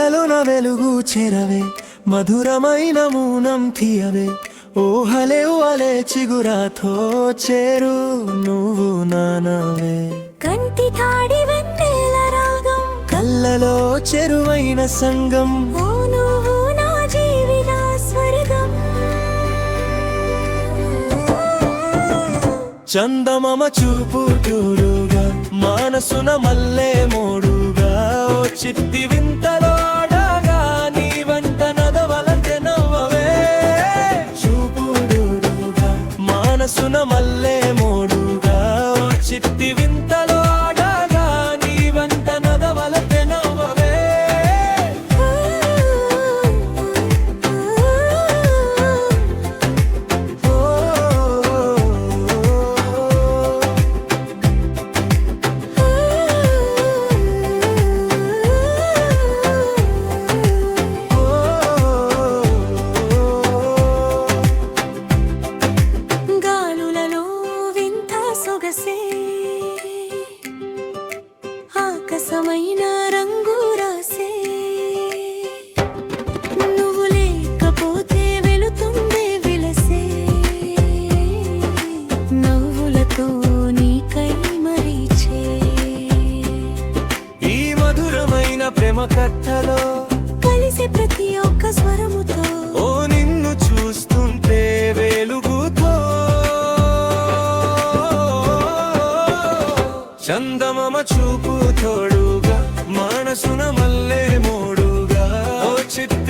కలలోన వెలుగు చెరవే మధురమైన మౌనం తీయవే ఊహలే ఊహలే చిగురాతో చేరు నువ్వు నానవే కంటి తాడి వెన్నెల రాగం కళ్ళలో చెరువైన సంగం ఓ నువ్వు నా జీవిత స్వర్గం చందమామ చూపు చూరుగా మనసున మల్లె మోడుగా ఓ చిత్తి వింతలోడగా నీ వంట నదవలంటే నవ్వవే చూపు చూరుగా మనసున మల్లె మోడుగా ఓ చిత్తి వింతలోడగా నీ వంట నదవలంటే నవ్వవే గాలులలో వింత సొగసే ఆకాశమైన రంగు రాసే నువ్వు లేకపోతే వెలుతుందే విలసే నవ్వులతో నీకై మరీచే ఈ మధురమైన ప్రేమ కథలో కలిసే ప్రతి ఒక్క స్వరముతో ఓ నిన్ను చూస్తుంటే వెలుగుతో చందమామ చూపు తోడుగా మనసున మల్లె మోడుగా ఓ చిత్త